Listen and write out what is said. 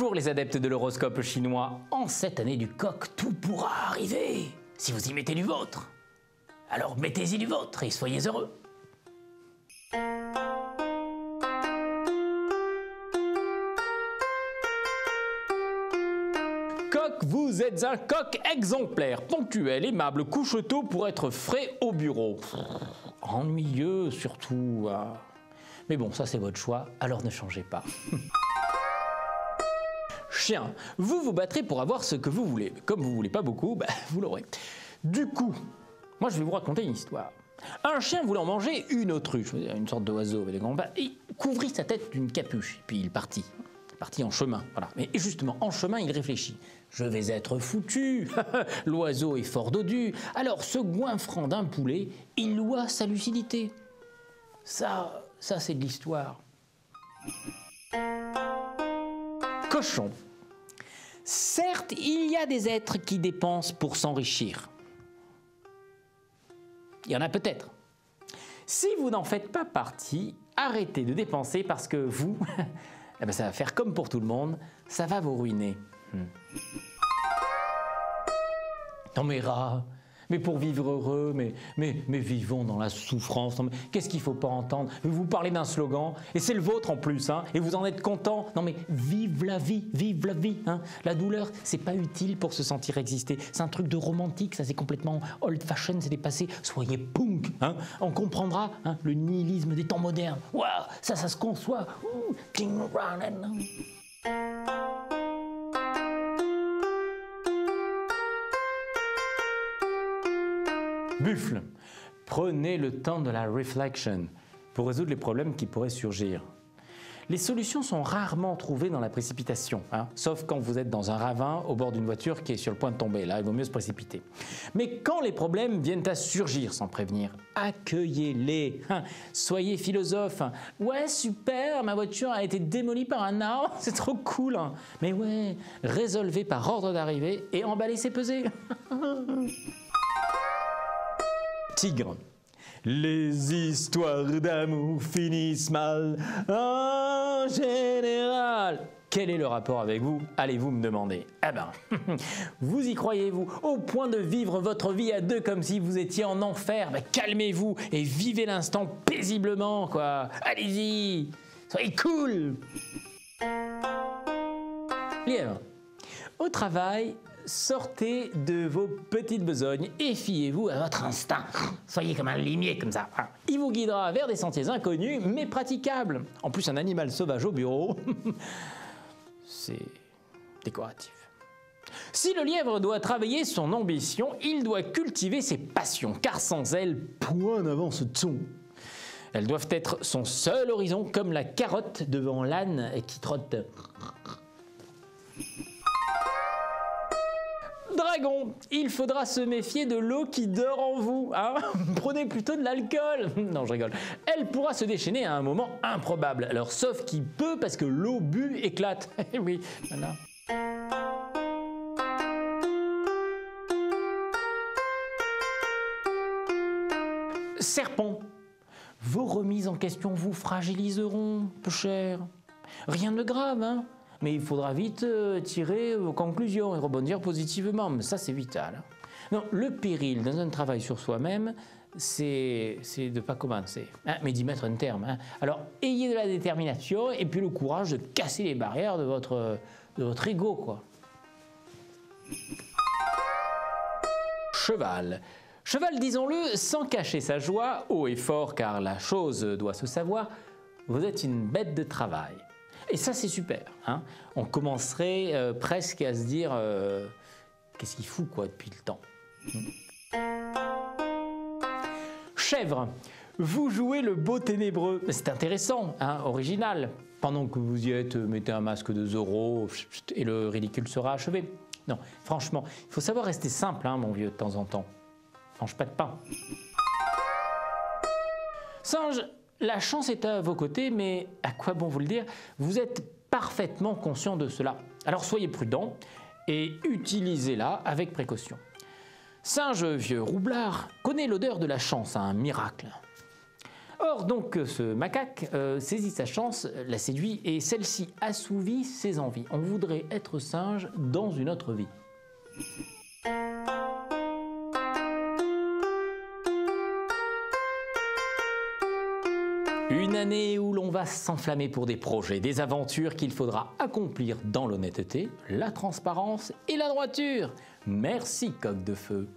Bonjour les adeptes de l'horoscope chinois. En cette année du coq, tout pourra arriver. Si vous y mettez du vôtre, alors mettez-y du vôtre et soyez heureux. Coq, vous êtes un coq exemplaire, ponctuel, aimable, couche tôt pour être frais au bureau. Ennuyeux surtout. Mais bon, ça c'est votre choix, alors ne changez pas. Chien, vous vous battrez pour avoir ce que vous voulez. Comme vous voulez pas beaucoup, vous l'aurez. Du coup, moi je vais vous raconter une histoire. Un chien voulant manger une autruche, une sorte d'oiseau avec des grands bas, il couvrit sa tête d'une capuche, et puis il partit. Parti en chemin, voilà. Mais justement, en chemin, il réfléchit. Je vais être foutu. L'oiseau est fort dodu. Alors, se goinfrant d'un poulet, il loua sa lucidité. Ça c'est de l'histoire. Cochon. Certes, il y a des êtres qui dépensent pour s'enrichir. Il y en a peut-être. Si vous n'en faites pas partie, arrêtez de dépenser parce que vous, ça va faire comme pour tout le monde, ça va vous ruiner. Non mais rat, mais pour vivre heureux, mais vivons dans la souffrance. Qu'est-ce qu'il ne faut pas entendre? Vous parlez d'un slogan, et c'est le vôtre en plus, et vous en êtes content. Non mais vive la vie, vive la vie. La douleur, c'est pas utile pour se sentir exister. C'est un truc de romantique, ça c'est complètement old fashion, c'est dépassé. Soyez punk, on comprendra le nihilisme des temps modernes. Waouh, ça se conçoit. Buffle, prenez le temps de la réflexion pour résoudre les problèmes qui pourraient surgir. Les solutions sont rarement trouvées dans la précipitation, sauf quand vous êtes dans un ravin au bord d'une voiture qui est sur le point de tomber. Là, il vaut mieux se précipiter. Mais quand les problèmes viennent à surgir sans prévenir, accueillez-les. Soyez philosophe. Ouais, super, ma voiture a été démolie par un arbre, c'est trop cool. Mais ouais, résolvez par ordre d'arrivée et emballez ses pesées. Tigre. Les histoires d'amour finissent mal en général. Quel est le rapport avec vous? Allez-vous me demander? Vous y croyez-vous? Au point de vivre votre vie à deux comme si vous étiez en enfer? Calmez-vous et vivez l'instant paisiblement, quoi. Allez-y, soyez cool. Lièvre. Au travail, sortez de vos petites besognes et fiez-vous à votre instinct. Soyez comme un limier comme ça. Il vous guidera vers des sentiers inconnus mais praticables. En plus, un animal sauvage au bureau, c'est décoratif. Si le lièvre doit travailler son ambition, il doit cultiver ses passions, car sans elles, point n'avance ton. Elles doivent être son seul horizon, comme la carotte devant l'âne qui trotte. Dragon, il faudra se méfier de l'eau qui dort en vous. Prenez plutôt de l'alcool. Non, je rigole. Elle pourra se déchaîner à un moment improbable. Alors, sauf qu'il peut parce que l'eau bue éclate. Oui, voilà. Serpent, vos remises en question vous fragiliseront, peu cher. Rien de grave, mais il faudra vite tirer aux conclusions et rebondir positivement. Mais ça, c'est vital. Non, le péril dans un travail sur soi-même, c'est de pas commencer, mais d'y mettre un terme. Alors, ayez de la détermination et puis le courage de casser les barrières de votre ego, quoi. Cheval. Cheval, disons-le, sans cacher sa joie, haut et fort, car la chose doit se savoir, vous êtes une bête de travail. Et ça, c'est super. On commencerait presque à se dire qu'est-ce qu'il fout quoi depuis le temps. Chèvre, vous jouez le beau ténébreux. C'est intéressant, original. Pendant que vous y êtes, mettez un masque de Zorro et le ridicule sera achevé. Non, franchement, il faut savoir rester simple, mon vieux, de temps en temps. Mange pas de pain. Singe, la chance est à vos côtés, mais à quoi bon vous le dire? Vous êtes parfaitement conscient de cela. Alors soyez prudent et utilisez-la avec précaution. Singe, vieux roublard, connaît l'odeur de la chance, un miracle. Or, donc, ce macaque saisit sa chance, la séduit, et celle-ci assouvit ses envies. On voudrait être singe dans une autre vie. Une année où l'on va s'enflammer pour des projets, des aventures qu'il faudra accomplir dans l'honnêteté, la transparence et la droiture. Merci, coq de feu.